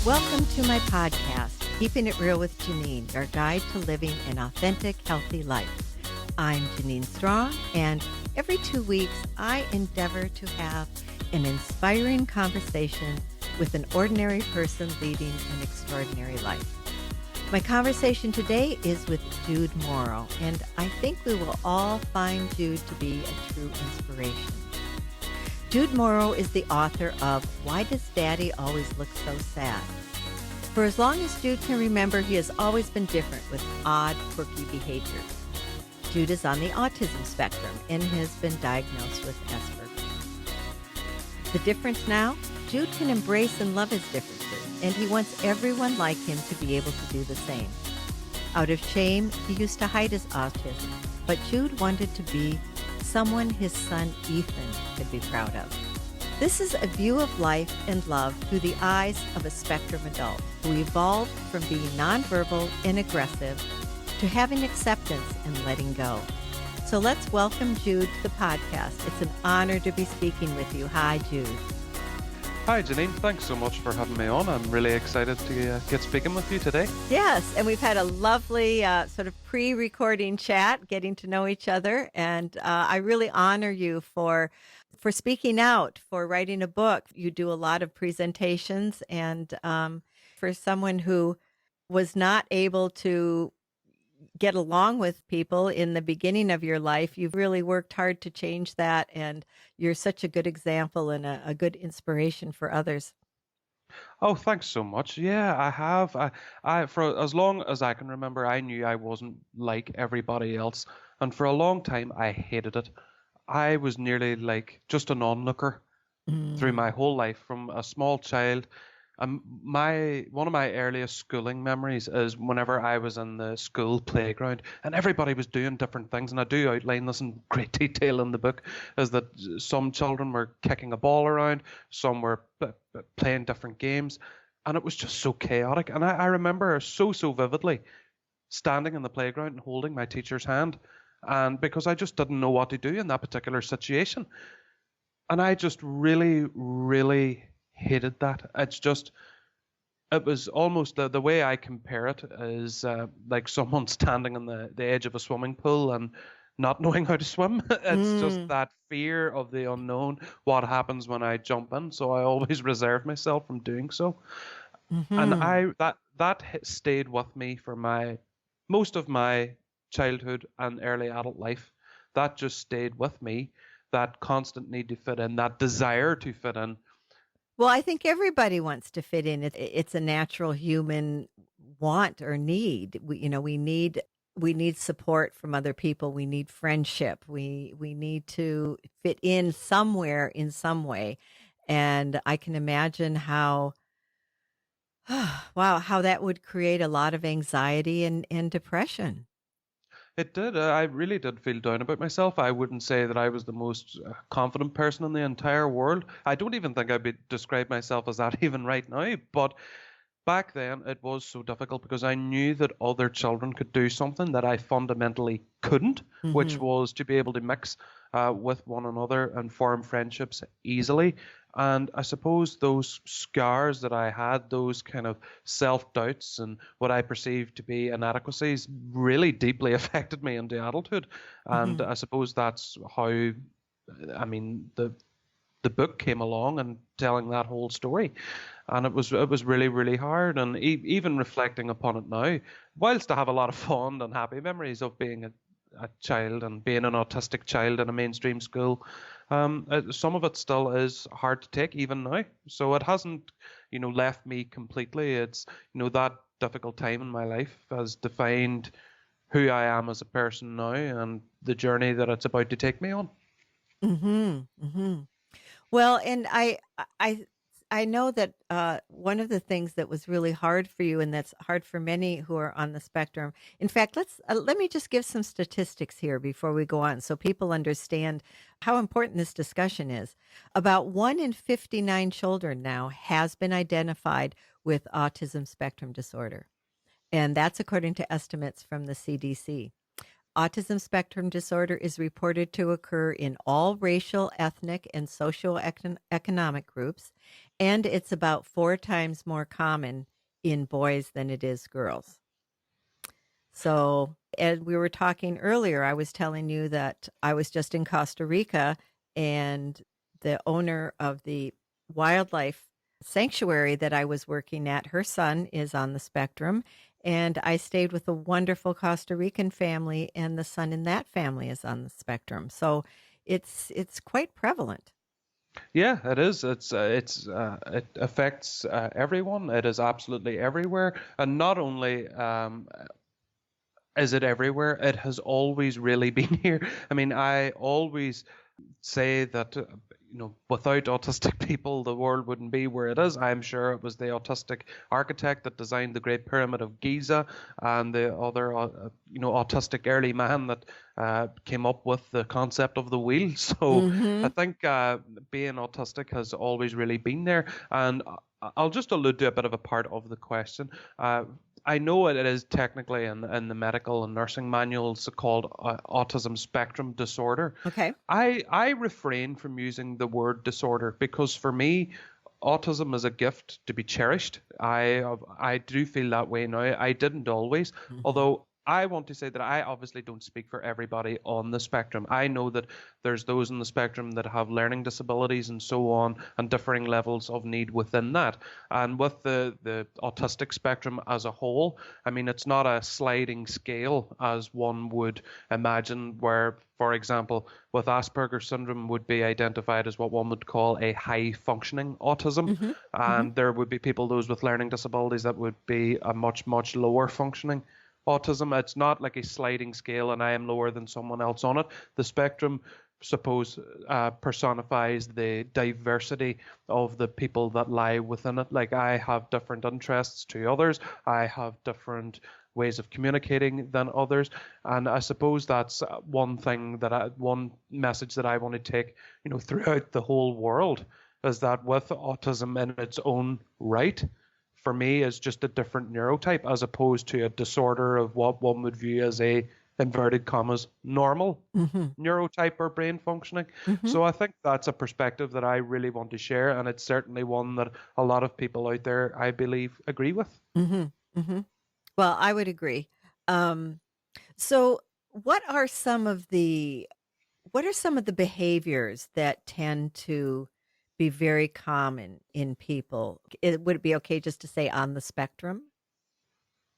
Welcome to my podcast, Keeping It Real with Janine, your guide to living an authentic, healthy life. I'm Janine Strong, and every 2 weeks, I endeavor to have an inspiring conversation with an ordinary person leading an extraordinary life. My conversation today is with Jude Morrow, and I think we will all find Jude to be a true inspiration. Jude Morrow is the author of Why Does Daddy Always Look So Sad? For as long as Jude can remember, he has always been different with odd, quirky behaviors. Jude is on the autism spectrum and has been diagnosed with Aspergers. The difference now? Jude can embrace and love his differences, and he wants everyone like him to be able to do the same. Out of shame, he used to hide his autism, but Jude wanted to be someone his son Ethan could be proud of. This is a view of life and love through the eyes of a spectrum adult who evolved from being nonverbal and aggressive to having acceptance and letting go. So let's welcome Jude to the podcast. It's an honor to be speaking with you. Hi, Jude. Hi, Janine. Thanks so much for having me on. I'm really excited to get speaking with you today. Yes, and we've had a lovely sort of pre-recording chat, getting to know each other, and I really honor you for speaking out, for writing a book. You do a lot of presentations, and for someone who was not able to get along with people in the beginning of your life, you've really worked hard to change that, and you're such a good example and a good inspiration for others. Oh, thanks so much. Yeah, I have. I for as long as I can remember, I knew I wasn't like everybody else, and for a long time, I hated it. I was nearly like just an onlooker through Mm. my whole life from a small child. My one of my earliest schooling memories is whenever I was in the school playground and everybody was doing different things, and I do outline this in great detail in the book, is that some children were kicking a ball around, some were playing different games, and it was just so chaotic. And I remember so vividly standing in the playground and holding my teacher's hand, and because I just didn't know what to do in that particular situation. And I just really hated that. It was almost the way I compare it is like someone standing on the edge of a swimming pool and not knowing how to swim. It's just Mm. that fear of the unknown, what happens when I jump in. So I always reserve myself from doing so. And Hmm. that stayed with me for my most of my childhood and early adult life. That just stayed with me. That constant need to fit in, that desire to fit in. Well, I think everybody wants to fit in. It's a natural human want or need. We need support from other people. We need friendship. We need to fit in somewhere in some way. And I can imagine how wow, how that would create a lot of anxiety and depression. It did. I really did feel down about myself. I wouldn't say that I was the most confident person in the entire world. I don't even think I'd describe myself as that even right now. But back then, it was so difficult because I knew that other children could do something that I fundamentally couldn't, which Hmm. was to be able to mix with one another and form friendships easily. And I suppose those scars that I had, those kind of self doubts and what I perceived to be inadequacies, really deeply affected me into adulthood. And Hmm. I suppose that's how, I mean, the book came along and telling that whole story, and it was really hard. And even reflecting upon it now, whilst I have a lot of fond and happy memories of being a child and being an autistic child in a mainstream school, some of it still is hard to take even now. So it hasn't, left me completely. It's, that difficult time in my life has defined who I am as a person now and the journey that it's about to take me on. Hmm. Hmm. Well, and I I know that one of the things that was really hard for you, and that's hard for many who are on the spectrum. In fact, let me just give some statistics here before we go on, so people understand how important this discussion is. About 1 in 59 children now has been identified with autism spectrum disorder, and that's according to estimates from the CDC. Autism spectrum disorder is reported to occur in all racial, ethnic, and socioeconomic groups, And it's about 4 times more common in boys than it is girls. So, and we were talking earlier, I was telling you that I was just in Costa Rica, and the owner of the wildlife sanctuary that I was working at, her son is on the spectrum. And I stayed with a wonderful Costa Rican family, and the son in that family is on the spectrum. So it's quite prevalent. Yeah, it is. It affects everyone. It is absolutely everywhere, and not only is it everywhere, it has always really been here. I mean, I always say that without autistic people the world wouldn't be where it is. I'm sure it was the autistic architect that designed the Great Pyramid of Giza, and the other autistic early man that came up with the concept of the wheel. So I Mm-hmm. think being autistic has always really been there. And I'll just allude to a bit of a part of the question. I know it is technically in the medical and nursing manuals called autism spectrum disorder. Okay. I refrain from using the word disorder because for me, autism is a gift to be cherished. I do feel that way now. I didn't always, Mm-hmm. although I want to say that I obviously don't speak for everybody on the spectrum. I know that there's those on the spectrum that have learning disabilities and so on, and differing levels of need within that. And with the autistic spectrum as a whole, I mean, it's not a sliding scale as one would imagine, where, for example, with Asperger's syndrome would be identified as what one would call a high functioning autism. Mm-hmm. Mm-hmm. And there would be people, those with learning disabilities, that would be a much, much lower functioning autism. It's not like a sliding scale and I am lower than someone else on it. The spectrum, suppose, personifies the diversity of the people that lie within it. Like, I have different interests to others, I have different ways of communicating than others, and I suppose that's one message that I want to take, throughout the whole world, is that with autism in its own right, for me, is just a different neurotype as opposed to a disorder of what one would view as a inverted commas normal Mm-hmm. neurotype or brain functioning. Mm-hmm. So I think that's a perspective that I really want to share, and it's certainly one that a lot of people out there, I believe, agree with. Mm-hmm. Mm-hmm. Well, I would agree. Um, so what are some of the behaviors that tend to be very common in people? Would it be okay just to say on the spectrum?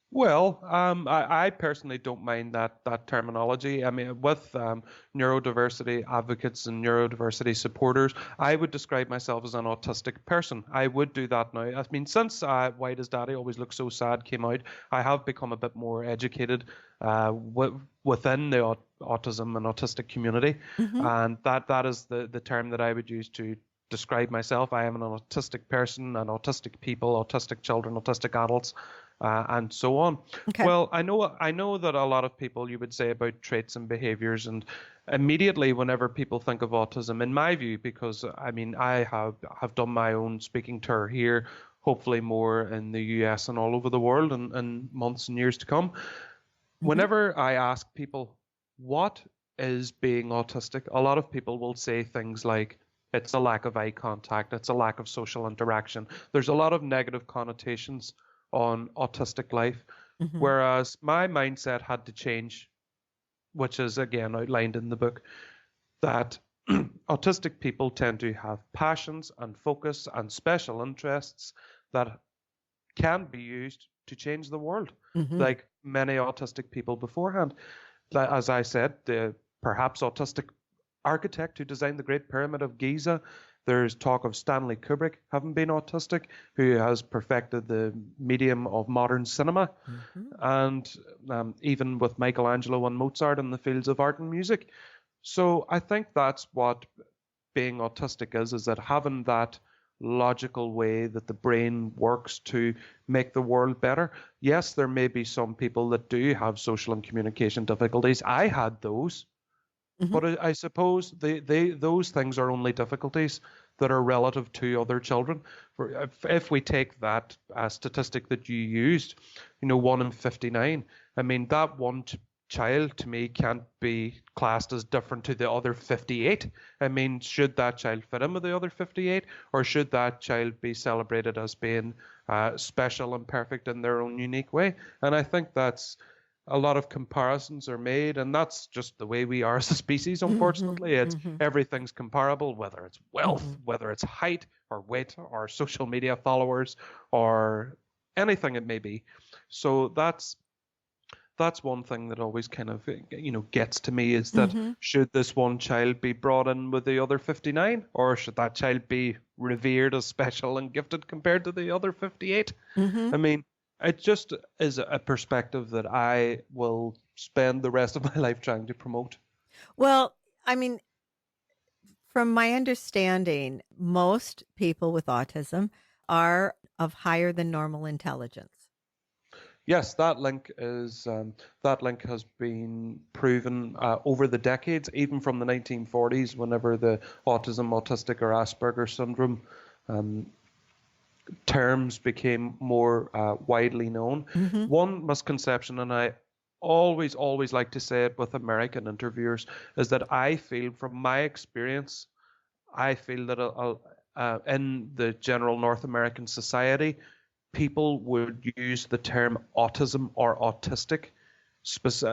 Well, I personally don't mind that terminology. I mean, with neurodiversity advocates and neurodiversity supporters, I would describe myself as an autistic person. I would do that now. I mean, since White as Daddy Always Looks So Sad came out, I have become a bit more educated within the autism and autistic community, Mm-hmm. and that is the term that I would use to describe myself. I am an autistic person, and autistic people, autistic children, autistic adults, and so on. Okay. Well, I know that a lot of people, you would say, about traits and behaviors, and immediately whenever people think of autism, in my view, because I mean I have done my own speaking tour here, hopefully more in the US and all over the world in months and years to come. Mm-hmm. Whenever I ask people what is being autistic, a lot of people will say things like it's a lack of eye contact, it's a lack of social interaction. There's a lot of negative connotations on autistic life, Mm-hmm. whereas my mindset had to change, which is again outlined in the book, that autistic people tend to have passions and focus and special interests that can be used to change the world, Mm-hmm. like many autistic people beforehand. As I said, the perhaps autistic architect who designed the Great Pyramid of Giza. There's talk of Stanley Kubrick having been autistic, who has perfected the medium of modern cinema, Mm-hmm. and even with Michelangelo and Mozart in the fields of art and music. So I think that's what being autistic is that having that logical way that the brain works to make the world better. Yes, there may be some people that do have social and communication difficulties. I had those, Mm-hmm. but I suppose those things are only difficulties that are relative to other children. If we take that statistic that you used, 1 in 59, I mean, that one child to me can't be classed as different to the other 58. I mean, should that child fit in with the other 58, or should that child be celebrated as being special and perfect in their own unique way? And I think that's a lot of comparisons are made, and that's just the way we are as a species, Mm-hmm. unfortunately. It's Mm-hmm. everything's comparable, whether it's wealth, Mm-hmm. whether it's height or weight or social media followers or anything it may be. So that's one thing that always kind of gets to me, is that Mm-hmm. should this one child be brought in with the other 59, or should that child be revered as special and gifted compared to the other 58? Mm-hmm. I mean, it just is a perspective that I will spend the rest of my life trying to promote. Well, I mean, from my understanding, most people with autism are of higher than normal intelligence. Yes, that link has been proven over the decades, even from the 1940s, whenever the autistic or Asperger syndrome um, terms became more widely known. Mm-hmm. One misconception, and I always like to say it with American interviewers, is that I feel, from my experience, I feel that in the general North American society, people would use the term autism or autistic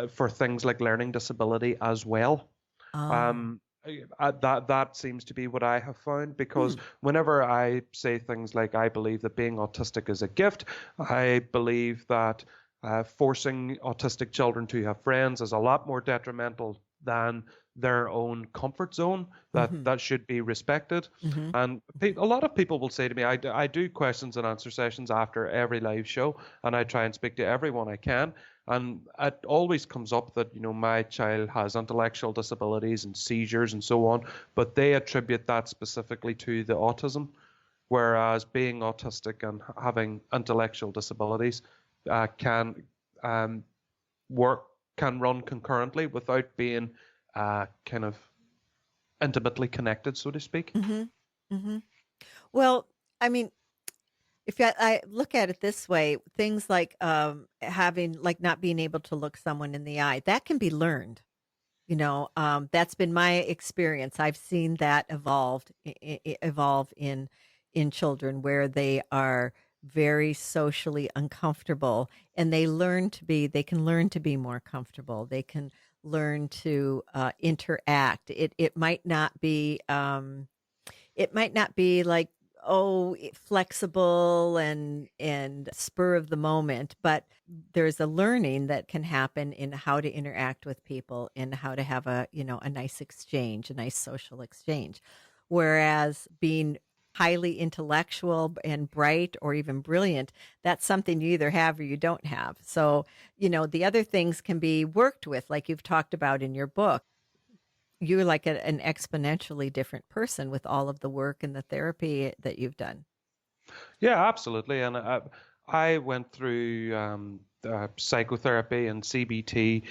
for things like learning disability as well. Oh. Um, that seems to be what I have found, because Hmm. whenever I say things like I believe that being autistic is a gift, I believe that forcing autistic children to have friends is a lot more detrimental than their own comfort zone, Mm-hmm. that should be respected. Mm-hmm. And a lot of people will say to me, I do questions and answer sessions after every live show, and I try and speak to everyone I can. And it always comes up that, my child has intellectual disabilities and seizures and so on, but they attribute that specifically to the autism, whereas being autistic and having intellectual disabilities can um, work, can run concurrently without being kind of intimately connected, so to speak. Mm-hmm. Mm-hmm. Well, I mean, if I look at it this way, things like having, like, not being able to look someone in the eye, that can be learned. That's been my experience. I've seen that evolve in children, where they are very socially uncomfortable, and they can learn to be more comfortable. They can learn to interact. It might not be like, flexible and spur of the moment, but there's a learning that can happen in how to interact with people and how to have a nice exchange, a nice social exchange. Whereas being highly intellectual and bright or even brilliant, that's something you either have or you don't have. So, the other things can be worked with, like you've talked about in your book. You're like an exponentially different person with all of the work and the therapy that you've done. Yeah, absolutely. And I went through psychotherapy and CBT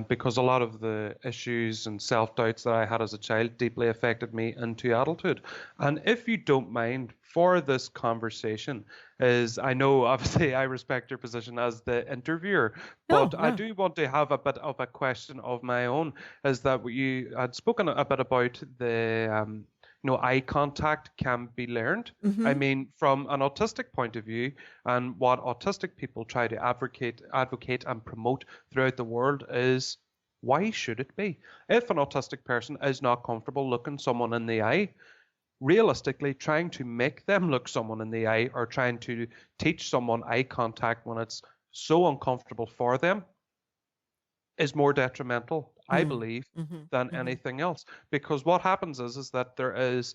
because a lot of the issues and self-doubts that I had as a child deeply affected me into adulthood. And if you don't mind, for this conversation, is I know obviously I respect your position as the interviewer, No, but I no. do want to have a bit of a question of my own. Is that you had spoken a bit about the eye contact can be learned. I Mhm. mean, from an autistic point of view, and what autistic people try to advocate and promote throughout the world is, why should it be? If an autistic person is not comfortable looking someone in the eye, realistically, trying to make them look someone in the eye, or trying to teach someone eye contact when it's so uncomfortable for them, is more detrimental, I Mm. believe, Mhm. than Mhm. anything else. Because what happens is that there is,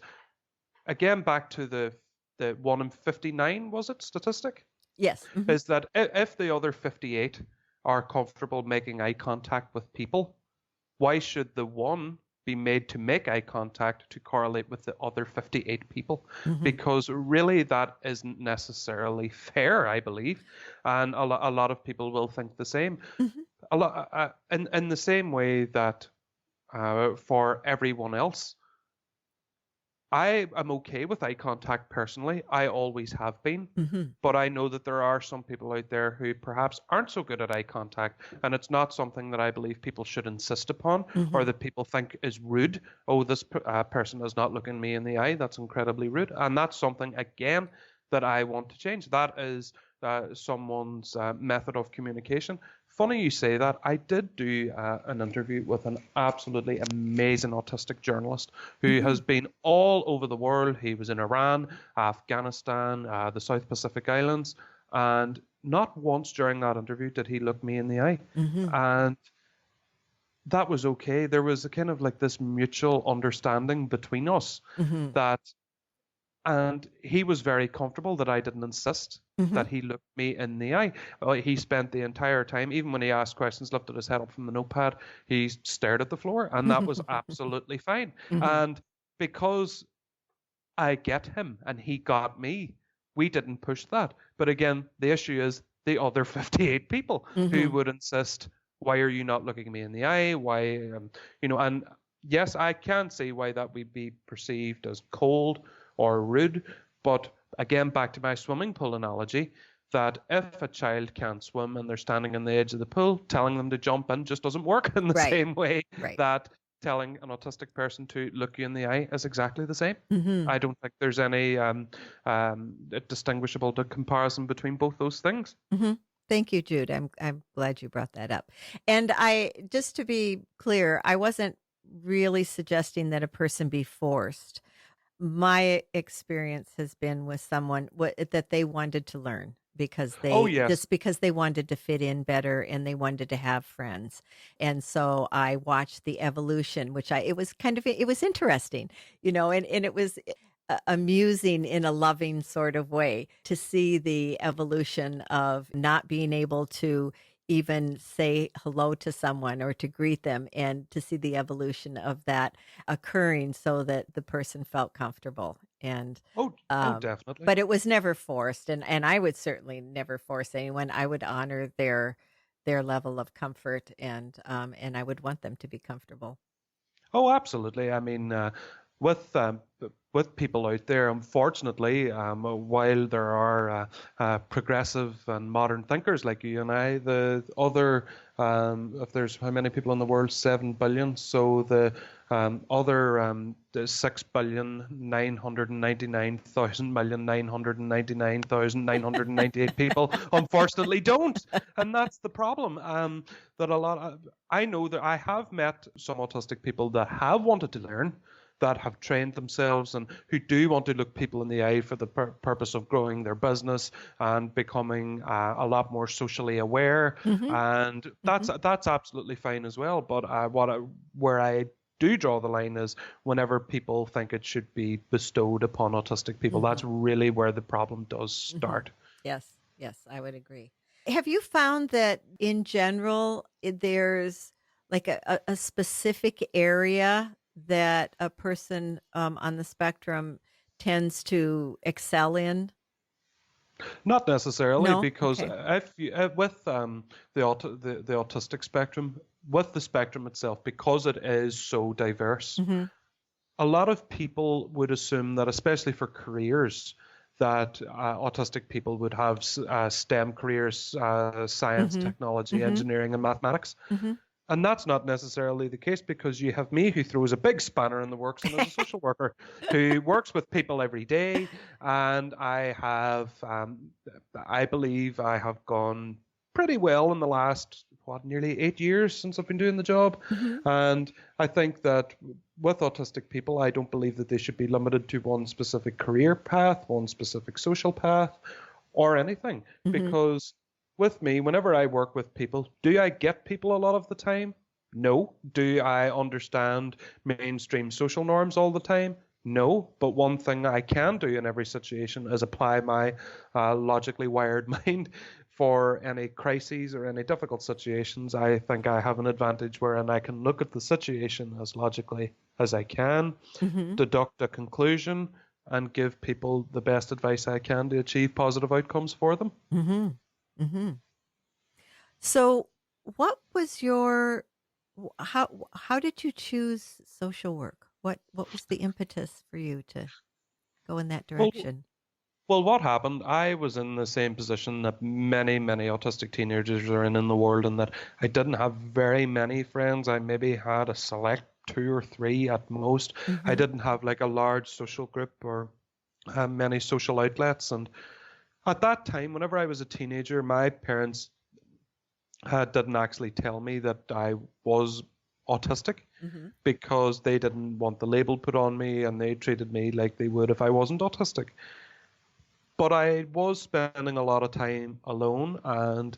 again, back to the 1 in 59, was it, statistic, Yes. Mhm. is that if the other 58 are comfortable making eye contact with people, why should the one be made to make eye contact to correlate with the other 58 people? Mhm. Because really, that isn't necessarily fair, I believe, and a lot of people will think the same. Mhm. A lot in the same way that for everyone else, I am okay with eye contact personally. I always have been. Mm-hmm. But I know that there are some people out there who perhaps aren't so good at eye contact. And it's not something that I believe people should insist upon or Mm-hmm. that people think is rude. Oh, this person is not looking me in the eye. That's incredibly rude. And that's something, again, that I want to change. That is someone's method of communication. Funny you say that. I did do an interview with an absolutely amazing autistic journalist who Mm-hmm. has been all over the world. He was in Iran, Afghanistan, the South Pacific Islands, and not once during that interview did he look me in the eye. Mm-hmm. And that was okay. There was a kind of like this mutual understanding between us Mm-hmm. that and he was very comfortable that I didn't insist Mm-hmm. that he looked me in the eye. He spent the entire time, even when he asked questions, lifted his head up from the notepad, he stared at the floor, and that was absolutely fine. Mm-hmm. And because I get him and he got me, we didn't push that. But again, the issue is the other 58 people who Mm-hmm. would insist, why are you not looking me in the eye? Why, and yes, I can see why that would be perceived as cold or rude. But again, back to my swimming pool analogy, that if a child can't swim and they're standing on the edge of the pool, telling them to jump in just doesn't work in the Right. same way Right. that telling an autistic person to look you in the eye is exactly the same. Mm-hmm. I don't think there's any distinguishable comparison between both those things. Mm-hmm. Thank you, Jude. I'm glad you brought that up. And I, just to be clear, I wasn't really suggesting that a person be forced. My experience has been with someone that they wanted to learn because Oh, yes. they wanted to fit in better and they wanted to have friends. And so I watched the evolution, it was it was interesting, and it was amusing in a loving sort of way to see the evolution of not being able to even say hello to someone or to greet them, and to see the evolution of that occurring so that the person felt comfortable. And Oh, definitely. but it was never forced, and I would certainly never force anyone. I would honor their level of comfort, and I would want them to be comfortable. Oh, absolutely. I mean, with with people out there, unfortunately, while there are progressive and modern thinkers like you and I, the other, if there's how many people in the world, 7 billion, so the other the 6,999,000,999,998 people, unfortunately, don't, and that's the problem. That a lot of, I know that I have met some autistic people that have wanted to learn, that have trained themselves and who do want to look people in the eye for the purpose of growing their business and becoming a lot more socially aware, Hmm. and Hmm. that's absolutely fine as well. But where I do draw the line is whenever people think it should be bestowed upon autistic people. Hmm. That's really where the problem does Hmm. start. Yes, yes, I would agree. Have you found that in general, there's like a specific area that a person on the spectrum tends to excel in? Not necessarily, No? because Okay. if you, with the autistic spectrum, with the spectrum itself, because it is so diverse, Hmm. a lot of people would assume that, especially for careers, that autistic people would have STEM careers, science, Hmm. technology, Hmm. engineering, and mathematics. Hmm. And that's not necessarily the case, because you have me, who throws a big spanner in the works and is a social worker who works with people every day. And I believe I have gone pretty well in the last, nearly 8 years since I've been doing the job. Hmm. And I think that with autistic people, I don't believe that they should be limited to one specific career path, one specific social path, or anything. Hmm. Because with me, whenever I work with people, do I get people a lot of the time? No. Do I understand mainstream social norms all the time? No. But one thing I can do in every situation is apply my logically wired mind for any crises or any difficult situations. I think I have an advantage wherein I can look at the situation as logically as I can, Hmm. deduct a conclusion, and give people the best advice I can to achieve positive outcomes for them. Hmm. Hmm. So, what was your how did you choose social work? What was the impetus for you to go in that Well, direction? well, what happened? I was in the same position that many, many autistic teenagers are in the world, and that I didn't have very many friends. I maybe had a select two or three at most. I Mm-hmm. didn't have like a large social group or many social outlets. And at that time, whenever I was a teenager, my parents didn't actually tell me that I was autistic Mm-hmm. because they didn't want the label put on me, and they treated me like they would if I wasn't autistic. But I was spending a lot of time alone, and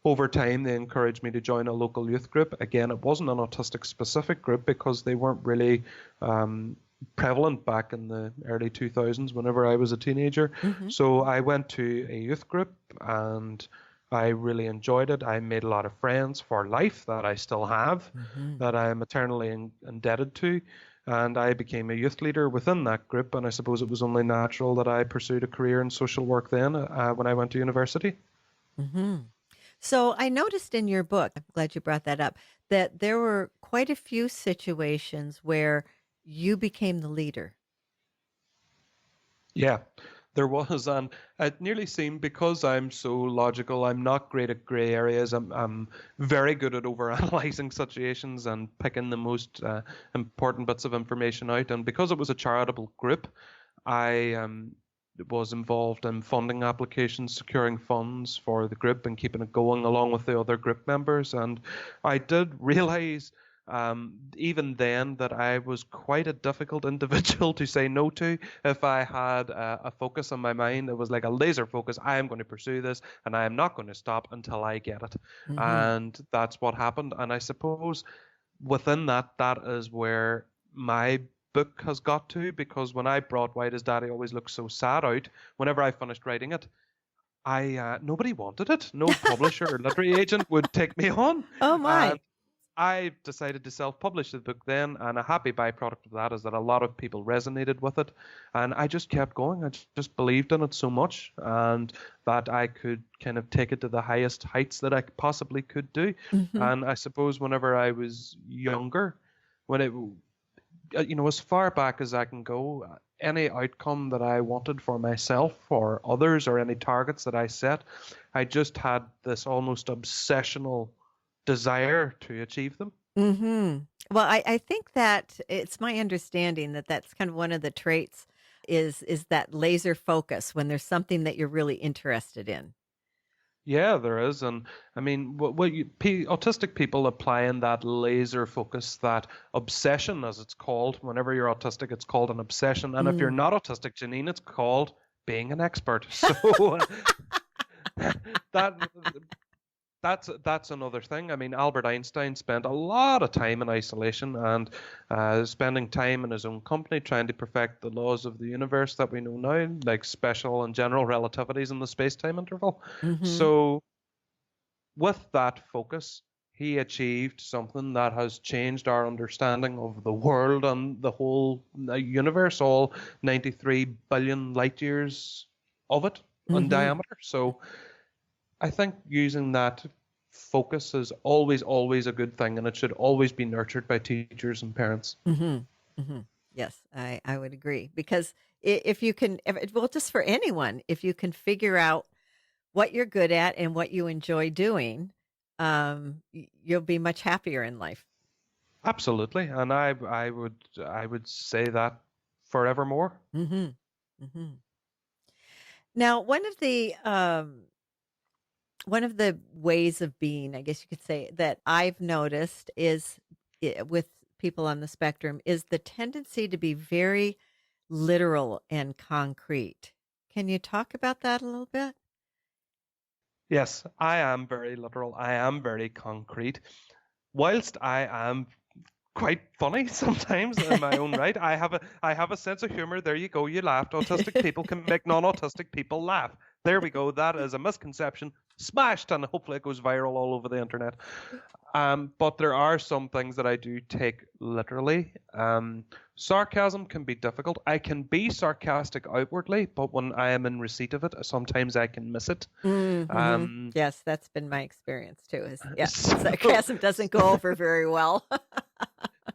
over time they encouraged me to join a local youth group. Again, it wasn't an autistic specific group because they weren't really um, prevalent back in the early 2000s whenever I was a teenager. Mm-hmm. So I went to a youth group, and I really enjoyed it. I made a lot of friends for life that I still have, Mm-hmm. that I am eternally indebted to. And I became a youth leader within that group. And I suppose it was only natural that I pursued a career in social work then when I went to university. Mm-hmm. So I noticed in your book, I'm glad you brought that up, that there were quite a few situations where you became the leader. Yeah, there was, and it nearly seemed because I'm so logical, I'm not great at grey areas. I'm very good at overanalyzing situations and picking the most important bits of information out. And because it was a charitable group, I was involved in funding applications, securing funds for the group, and keeping it going along with the other group members. And I did realize even then that I was quite a difficult individual to say no to. If I had a focus on my mind, it was like a laser focus. I am going to pursue this, and I am not going to stop until I get it. Mm-hmm. And that's what happened. And I suppose within that, that is where my book has got to, because when I brought Why Does Daddy Always Look So Sad out, whenever I finished writing it, I nobody wanted it. No publisher or literary agent would take me on. Oh And my. I decided to self-publish the book then, and a happy byproduct of that is that a lot of people resonated with it, and I just kept going. I just believed in it so much, and that I could kind of take it to the highest heights that I possibly could do. Mm-hmm. And I suppose whenever I was younger, when it, as far back as I can go, any outcome that I wanted for myself or others, or any targets that I set, I just had this almost obsessional desire to achieve them. Mm-hmm. Well, I think that it's my understanding that that's kind of one of the traits is that laser focus when there's something that you're really interested in. Yeah, there is, and I mean, autistic people applying that laser focus, that obsession, as it's called. Whenever you're autistic, it's called an obsession, and if you're Mm. not autistic, Janine, it's called being an expert. So that that's another thing. I mean, Albert Einstein spent a lot of time in isolation, and spending time in his own company trying to perfect the laws of the universe that we know now, like special and general relativities in the space-time interval. Mm-hmm. So with that focus, he achieved something that has changed our understanding of the world and the whole universe, all 93 billion light years of it in Mm-hmm. diameter. So I think using that focus is always, always a good thing, and it should always be nurtured by teachers and parents. Mm-hmm. Mm-hmm. Yes, I would agree because if you can, well, just for anyone, if you can figure out what you're good at and what you enjoy doing, you'll be much happier in life. Absolutely, and I would say that forevermore. Mm-hmm. Mm-hmm. Now, one of the ways of being, I guess you could say, that I've noticed is with people on the spectrum is the tendency to be very literal and concrete. Can you talk about that a little bit? Yes, I am very literal. I am very concrete. Whilst I am quite funny sometimes in my own right, I have a sense of humor. There you go. You laughed. Autistic people can make non-autistic people laugh. There we go. That is a misconception smashed, and hopefully it goes viral all over the internet. But there are some things that I do take literally. Sarcasm can be difficult. I can be sarcastic outwardly, but when I am in receipt of it, sometimes I can miss it. Mm-hmm. Um, Yes, that's been my experience too. Is yeah, so sarcasm doesn't go over very well.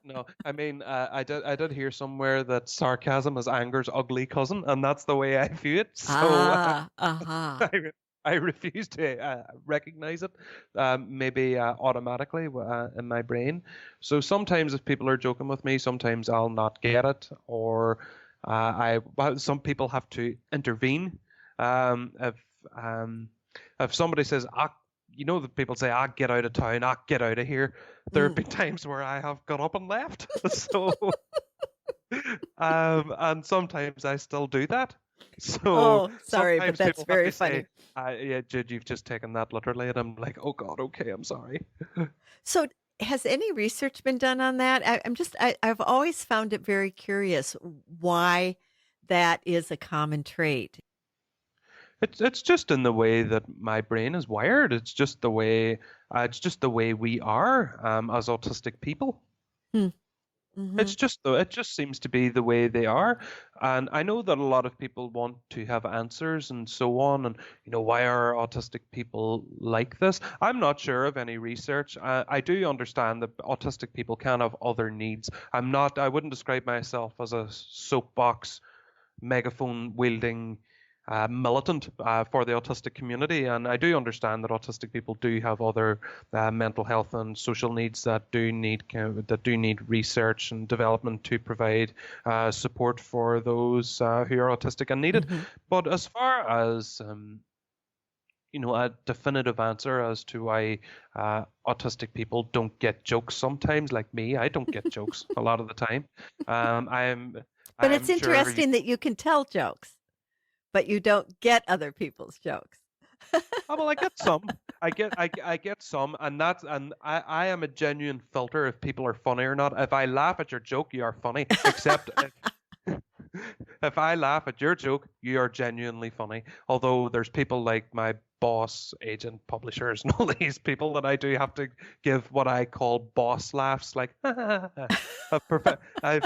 No, I mean, I did hear somewhere that sarcasm is anger's ugly cousin, and that's the way I view it. So Uh-huh. I refuse to recognize it, maybe automatically in my brain. So sometimes if people are joking with me, sometimes I'll not get it, or well, some people have to intervene. If um, if somebody says, ah, you know, the people say, ah, get out of town, ah, get out of here. There have Mm. been times where I have got up and left. So, and sometimes I still do that. So Oh, sorry, but sometimes that's people have very to say, funny. yeah, Jude, you've just taken that literally. And I'm like, oh God, okay, I'm sorry. So, has any research been done on that? I've always found it very curious why that is a common trait. It's just in the way that my brain is wired. It's just the way we are as autistic people. Hmm. Mm-hmm. It just seems to be the way they are. And I know that a lot of people want to have answers and so on. And, why are autistic people like this? I'm not sure of any research. I do understand that autistic people can have other needs. I wouldn't describe myself as a soapbox megaphone wielding militant for the autistic community, and I do understand that autistic people do have other mental health and social needs that do need research and development to provide support for those who are autistic and need it. Mm-hmm. But as far as a definitive answer as to why autistic people don't get jokes sometimes, like me, I don't get jokes a lot of the time. Um, I'm But it's I'm sure interesting that you can tell jokes, but you don't get other people's jokes. Oh, well, I get some. I get some, and I am a genuine filter if people are funny or not. If I laugh at your joke, you are funny. Except if I laugh at your joke, you are genuinely funny. Although there's people like my boss, agent, publishers, and all these people that I do have to give what I call boss laughs, like I've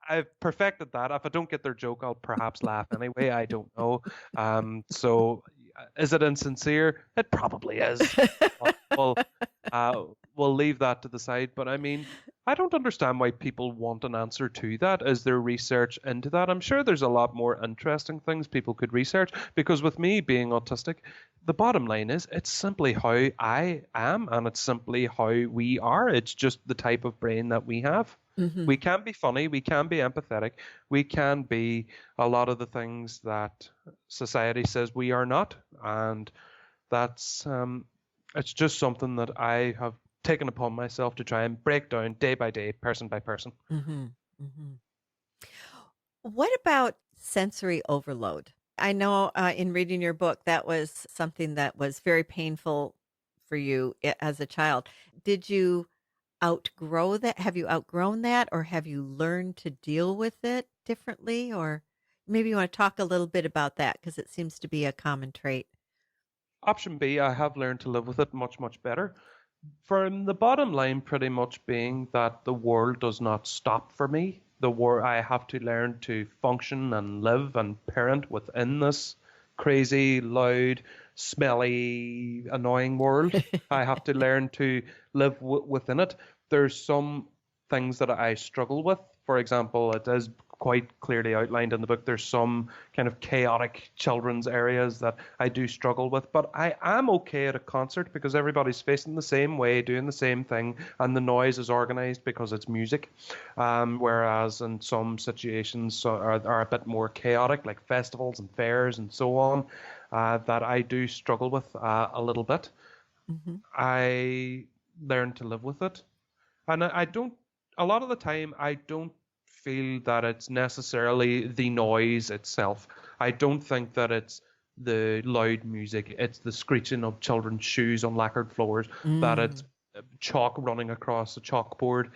I've perfected that. If I don't get their joke, I'll perhaps laugh anyway. I don't know. So is it insincere? It probably is. Well, uh, we'll leave that to the side. But I mean, I don't understand why people want an answer to that. Is there research into that? I'm sure there's a lot more interesting things people could research because with me being autistic, the bottom line is it's simply how I am and it's simply how we are. It's just the type of brain that we have. Mm-hmm. We can be funny, we can be empathetic, we can be a lot of the things that society says we are not. And that's it's just something that I have taken upon myself to try and break down day by day, person by person. Mm-hmm. Mm-hmm. What about sensory overload? I know in reading your book, that was something that was very painful for you as a child. Did you outgrow that? Have you outgrown that, or have you learned to deal with it differently? Or maybe you want to talk a little bit about that because it seems to be a common trait. Option B, I have learned to live with it much, much better. From the bottom line, pretty much being that the world does not stop for me. I have to learn to function and live and parent within this crazy, loud, smelly, annoying world. I have to learn to live within it. There's some things that I struggle with. For example, it is quite clearly outlined in the book. There's some kind of chaotic children's areas that I do struggle with, but I am okay at a concert because everybody's facing the same way, doing the same thing, and the noise is organized because it's music. Whereas in some situations are a bit more chaotic, like festivals and fairs and so on, that I do struggle with a little bit. Hmm. I learn to live with it. And I don't, a lot of the time, I don't feel that it's necessarily the noise itself. I don't think that it's the loud music, it's the screeching of children's shoes on lacquered floors, that it's Mm. chalk running across a chalkboard.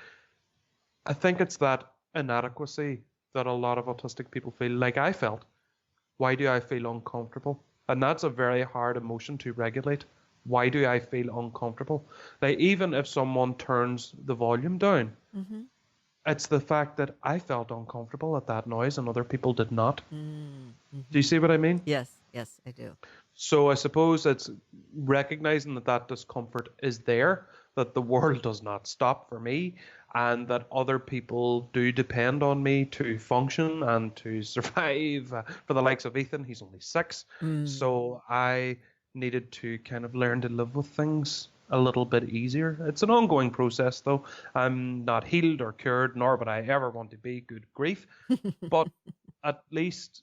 I think it's that inadequacy that a lot of autistic people feel, like I felt. Why do I feel uncomfortable? And that's a very hard emotion to regulate. Why do I feel uncomfortable? Like, even if someone turns the volume down, Hmm. it's the fact that I felt uncomfortable at that noise and other people did not. Do you Mm-hmm. see what I mean? Yes, yes, I do. So I suppose it's recognizing that that discomfort is there, that the world does not stop for me, and that other people do depend on me to function and to survive. For the likes of Ethan, he's only 6. Mm. So I needed to kind of learn to live with things a little bit easier. It's an ongoing process, though. I'm not healed or cured, nor would I ever want to be, good grief. But at least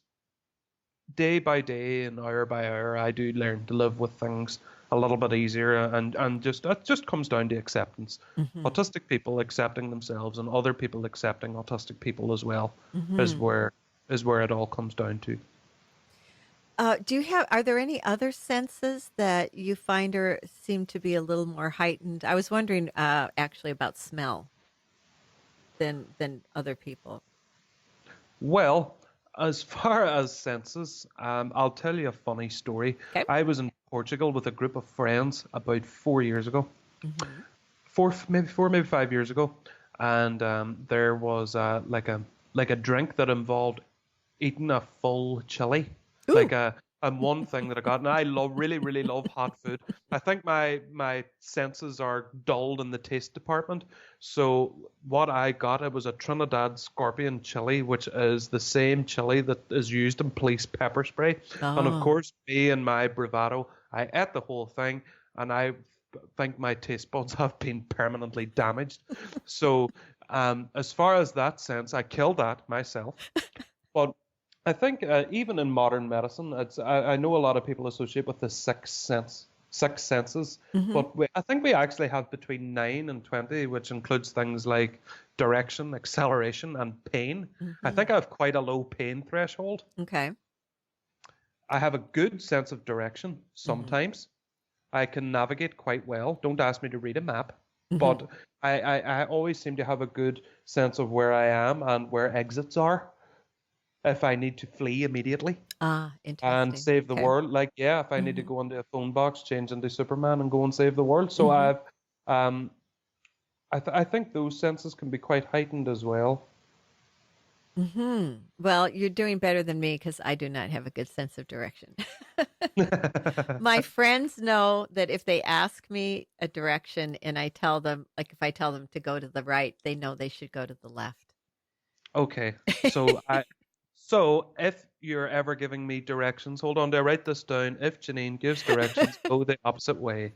day by day and hour by hour, I do learn to live with things a little bit easier, and just it just comes down to acceptance. Hmm. Autistic people accepting themselves and other people accepting autistic people as well is Hmm. where it all comes down to. Are there any other senses that you find or seem to be a little more heightened? I was wondering, actually about smell than other people. Well, as far as senses, I'll tell you a funny story. Okay. I was in Portugal with a group of friends about 4 years ago, Hmm. maybe 5 years ago, and there was like a drink that involved eating a full chili, like Ooh. a and one thing that I got, and I really love hot food. I think my senses are dulled in the taste department. So what I got, it was a Trinidad scorpion chili, which is the same chili that is used in police pepper spray. And of Oh. course, me and my bravado, I ate the whole thing, and I think my taste buds have been permanently damaged. So as far as that sense, I killed that myself. But I think even in modern medicine, I know a lot of people associate with the six senses, Hmm. but I think we actually have between 9 and 20, which includes things like direction, acceleration, and pain. I Hmm. think I have quite a low pain threshold. Okay. I have a good sense of direction Hmm. sometimes. I can navigate quite well. Don't ask me to read a map, Hmm. but I always seem to have a good sense of where I am and where exits are if I need to flee immediately Ah, and interesting. save the Okay. world. Like, yeah, if I need to Hmm. go into a phone box, change into Superman, and go and save the world. So Hmm. um, I think those senses can be quite heightened as well. Hmm. Well, you're doing better than me because I do not have a good sense of direction. My friends know that if they ask me a direction and I tell them, like if I tell them to go to the right, they know they should go to the left. Okay, so if you're ever giving me directions, hold on, do I write this down? If Janine gives directions, go the opposite way.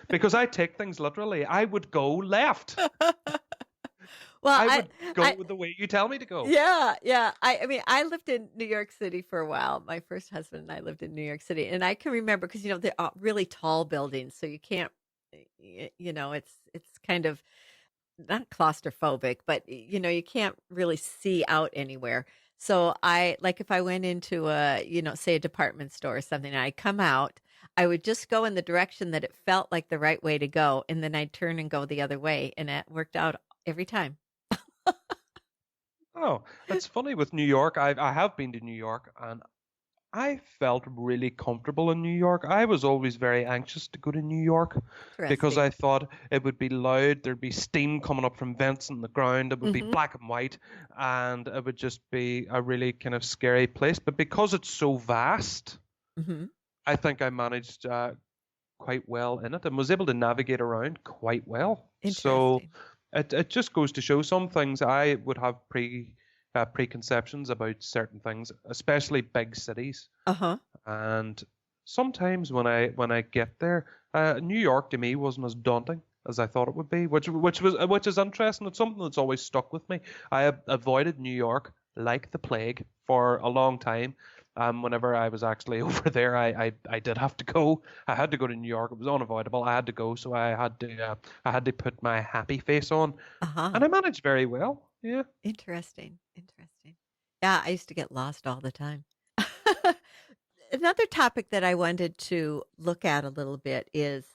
Because I take things literally. I would go left. Well, I would I, go the way you tell me to go. yeah, yeah. I mean, I lived in New York City for a while. My first husband and I lived in New York City, and I can remember because they're really tall buildings, so you can't, it's kind of not claustrophobic, but you can't really see out anywhere. So I like if I went into say a department store or something, and I come out, I would just go in the direction that it felt like the right way to go, and then I'd turn and go the other way, and it worked out every time. Oh, it's funny with New York. I have been to New York and I felt really comfortable in New York. I was always very anxious to go to New York because Interesting. I thought it would be loud, there'd be steam coming up from vents in the ground, it would be Hmm. black and white, and it would just be a really kind of scary place. But because it's so vast, Hmm. I think I managed quite well in it and was able to navigate around quite well. So Interesting. it just goes to show some things I would have preconceptions about certain things, especially big cities. Uh-huh. And sometimes when I get there, New York to me wasn't as daunting as I thought it would be, which is interesting. It's something that's always stuck with me. I have avoided New York like the plague for a long time. Whenever I was actually over there, I did have to go. I had to go to New York. It was unavoidable. I had to go, so I had to put my happy face on, Uh-huh. and I managed very well. Yeah. Interesting. Interesting. Yeah, I used to get lost all the time. Another topic that I wanted to look at a little bit is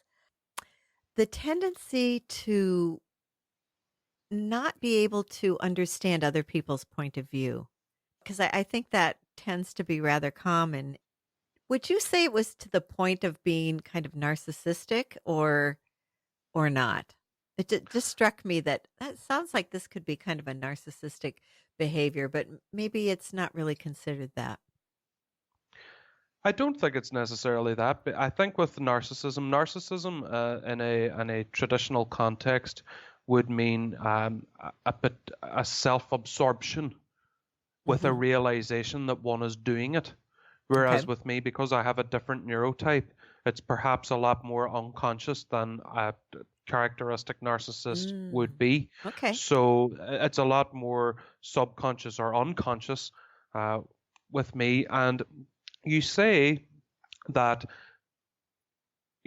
the tendency to not be able to understand other people's point of view. Because I think that tends to be rather common. Would you say it was to the point of being kind of narcissistic or not? Just struck me that that sounds like this could be kind of a narcissistic behavior, but maybe it's not really considered that. I don't think it's necessarily that, but I think with narcissism in a traditional context would mean a bit a self-absorption with a Hmm. realization that one is doing it. Okay. Whereas with me, because I have a different neurotype, it's perhaps a lot more unconscious than a characteristic narcissist would Mm. be. Okay. So it's a lot more subconscious or unconscious uh, with me. And you say that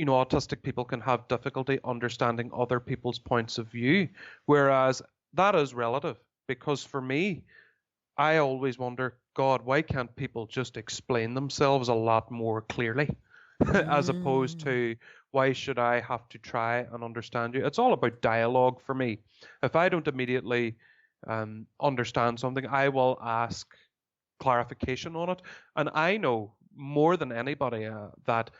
autistic people can have difficulty understanding other people's points of view, whereas that is relative. Because for me, I always wonder, God, why can't people just explain themselves a lot more clearly? As opposed Mm. to, why should I have to try and understand you? It's all about dialogue for me. If I don't immediately understand something, I will ask clarification on it. And I know more than anybody that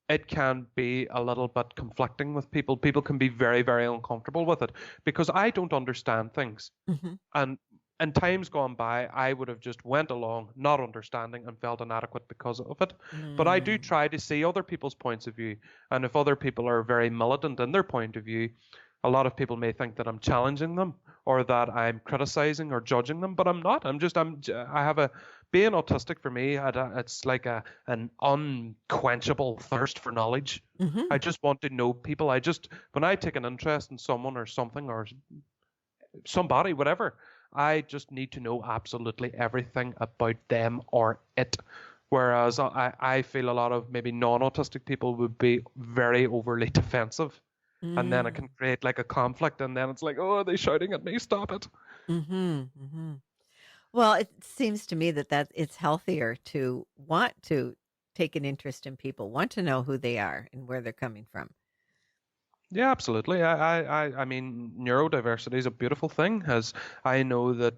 it can be a little bit conflicting with people. People can be very, very uncomfortable with it because I don't understand things. Hmm. And in times gone by, I would have just went along not understanding and felt inadequate because of it. But I do Mm. try to see other people's points of view. And if other people are very militant in their point of view, a lot of people may think that I'm challenging them or that I'm criticizing or judging them, but I'm not. I have a, being autistic for me, it's like an unquenchable thirst for knowledge. Hmm. I just want to know people. When I take an interest in someone or something or somebody, whatever. I just need to know absolutely everything about them or it. Whereas I feel a lot of maybe non-autistic people would be very overly defensive. And then it can Mm. create like a conflict. And then it's like, oh, are they shouting at me? Stop it. Hmm. Hmm. Well, it seems to me that it's healthier to want to take an interest in people, want to know who they are and where they're coming from. Yeah, absolutely. I mean, neurodiversity is a beautiful thing, as I know that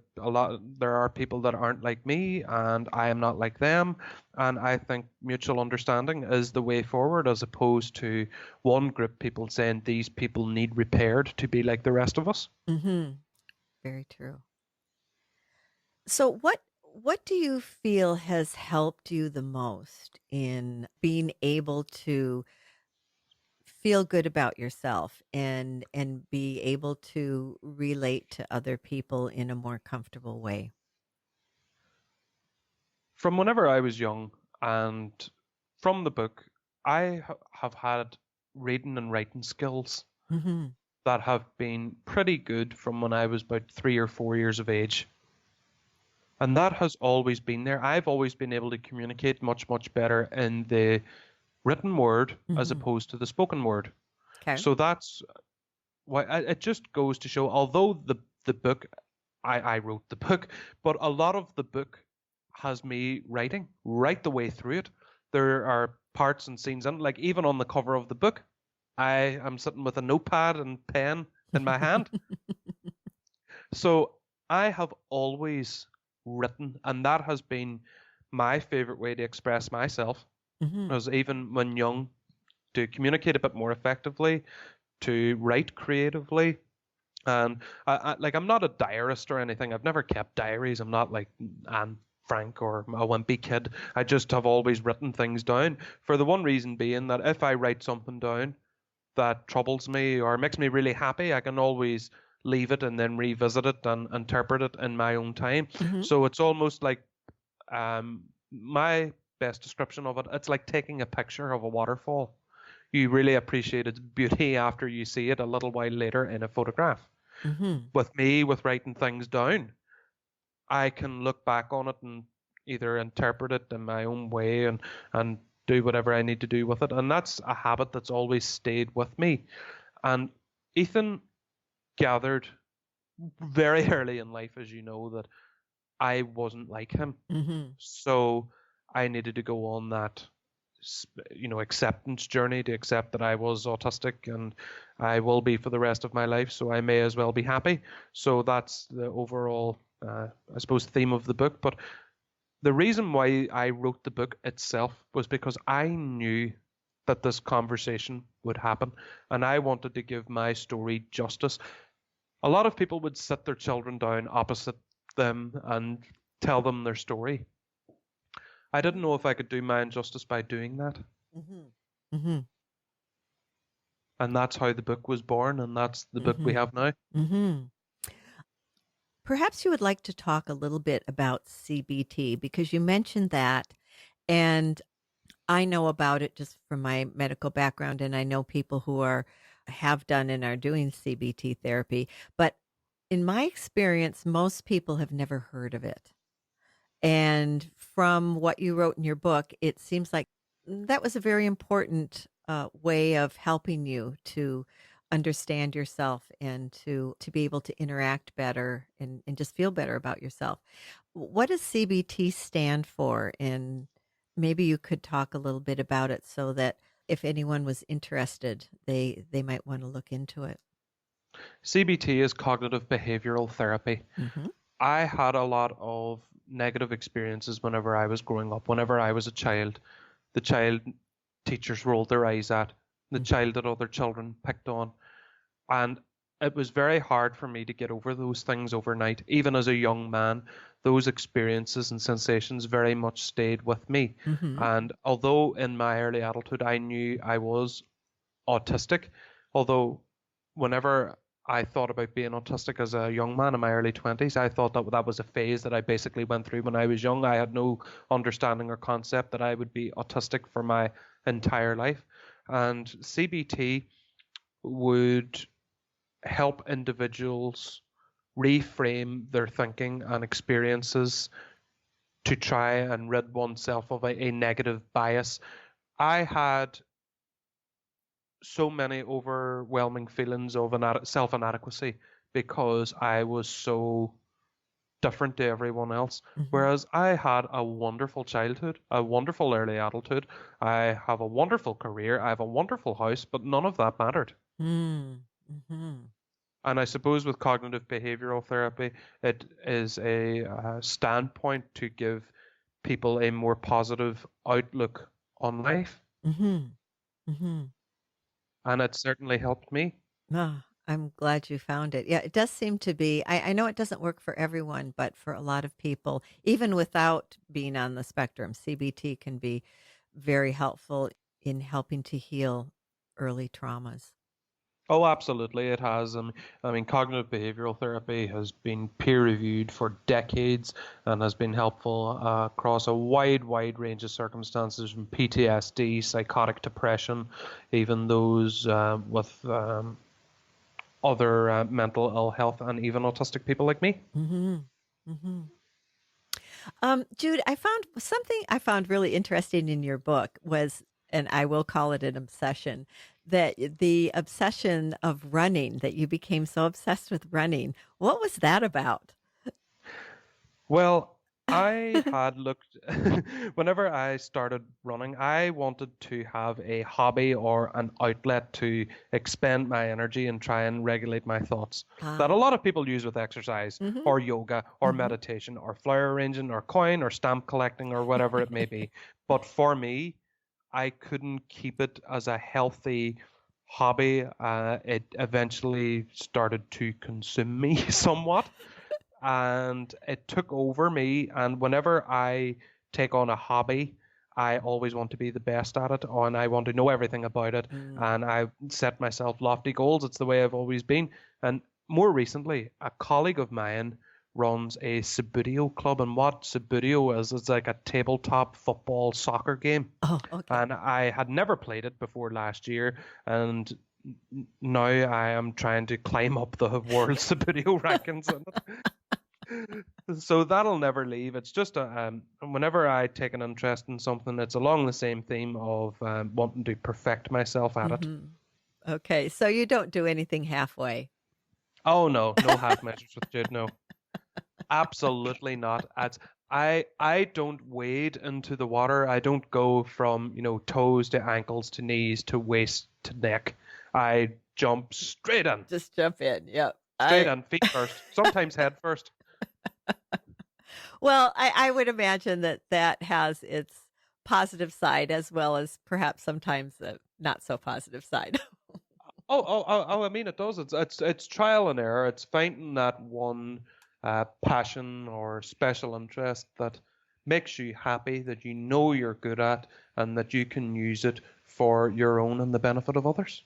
there are people that aren't like me, and I am not like them, and I think mutual understanding is the way forward, as opposed to one group people saying these people need repaired to be like the rest of us. Hmm. Very true. So what do you feel has helped you the most in being able to feel good about yourself and be able to relate to other people in a more comfortable way? From whenever I was young, and from the book, have had reading and writing skills Mhm. that have been pretty good from when I was about 3 or 4 years of age. And that has always been there. I've always been able to communicate much, much better in the written word as Mhm. opposed to the spoken word. Okay. So that's why it just goes to show, although the book, I wrote the book, but a lot of the book has me writing right the way through it. There are parts and scenes in it, like even on the cover of the book, I am sitting with a notepad and pen in my hand. So I have always written, and that has been my favorite way to express myself. Mhm. Because even when young, to communicate a bit more effectively, to write creatively, and I'm not a diarist or anything. I've never kept diaries. I'm not like Anne Frank or a wimpy kid. I just have always written things down for the one reason being that if I write something down that troubles me or makes me really happy, I can always leave it and then revisit it and interpret it in my own time. Mhm. So it's almost like my best description of it, it's like taking a picture of a waterfall. You really appreciate its beauty after you see it a little while later in a photograph. Mhm. With me, with writing things down, I can look back on it and either interpret it in my own way and do whatever I need to do with it. And that's a habit that's always stayed with me. And Ethan gathered very early in life, as you know, that I wasn't like him. Mhm. So I needed to go on that, acceptance journey to accept that I was autistic and I will be for the rest of my life. So I may as well be happy. So that's the overall, I suppose, theme of the book. But the reason why I wrote the book itself was because I knew that this conversation would happen and I wanted to give my story justice. A lot of people would sit their children down opposite them and tell them their story. I didn't know if I could do mine justice by doing that. Mm-hmm. Mm-hmm. And that's how the book was born, and that's the book we Mm-hmm. have now. Mm-hmm. Perhaps you would like to talk a little bit about CBT because you mentioned that, and I know about it just from my medical background, and I know people who have done and are doing CBT therapy. But in my experience, most people have never heard of it. And from what you wrote in your book, it seems like that was a very important way of helping you to understand yourself and to be able to interact better and just feel better about yourself. What does CBT stand for? And maybe you could talk a little bit about it so that if anyone was interested, they might want to look into it. CBT is cognitive behavioral therapy. Hmm. I had a lot of negative experiences whenever I was growing up. Whenever I was a child, the child teachers rolled their eyes at, the child that other children picked on. And it was very hard for me to get over those things overnight. Even as a young man, those experiences and sensations very much stayed with me. Hmm. And although in my early adulthood I knew I was autistic, although whenever I thought about being autistic as a young man in my early 20s, I thought that that was a phase that I basically went through when I was young. I had no understanding or concept that I would be autistic for my entire life. And CBT would help individuals reframe their thinking and experiences to try and rid oneself of a negative bias. I had so many overwhelming feelings of self inadequacy because I was so different to everyone else. Hmm. Whereas I had a wonderful childhood, a wonderful early adulthood, I have a wonderful career, I have a wonderful house, but none of that mattered. Mm-hmm. And I suppose with cognitive behavioral therapy, it is a standpoint to give people a more positive outlook on life. Mm-hmm. Mm-hmm. And it certainly helped me. Oh, I'm glad you found it. Yeah, it does seem to be. I know it doesn't work for everyone, but for a lot of people, even without being on the spectrum, CBT can be very helpful in helping to heal early traumas. Oh, absolutely, it has. I mean, cognitive behavioral therapy has been peer reviewed for decades and has been helpful across a wide range of circumstances, from PTSD, psychotic depression, even those with other mental ill health, and even autistic people like me. Hmm. Hmm. Jude, I found really interesting in your book was, and I will call it an obsession, that the obsession of running, that you became so obsessed with running. What was that about? Well, I had looked, whenever I started running, I wanted to have a hobby or an outlet to expend my energy and try and regulate my thoughts that a Ah. lot of people use with exercise Mhm. or yoga or Mhm. meditation or flower arranging or coin or stamp collecting or whatever it may be. But for me, I couldn't keep it as a healthy hobby. It eventually started to consume me somewhat, and it took over me. And whenever I take on a hobby, I always want to be the best at it, and I want to know everything about it. Mm. And I set myself lofty goals. It's the way I've always been. And more recently, a colleague of mine runs a Subbuteo club, and what Subbuteo is, it's like a tabletop football soccer game. Oh, okay. And I had never played it before last year, and now I am trying to climb up the world Subbuteo rankings in it. So that'll never leave. It's just whenever I take an interest in something, it's along the same theme of wanting to perfect myself at it. Mhm. Okay, so you don't do anything halfway. Oh no, no half measures with Jude. No, absolutely not. I don't wade into the water. I don't go from toes to ankles to knees to waist to neck. I jump straight in, Just jump in. Yep. straight I in, feet first, sometimes head first. Well, I would imagine that that has its positive side as well as perhaps sometimes the not so positive side. I mean, it does. It's trial and error. It's finding that one passion or special interest that makes you happy, that you know you're good at, and that you can use it for your own and the benefit of others.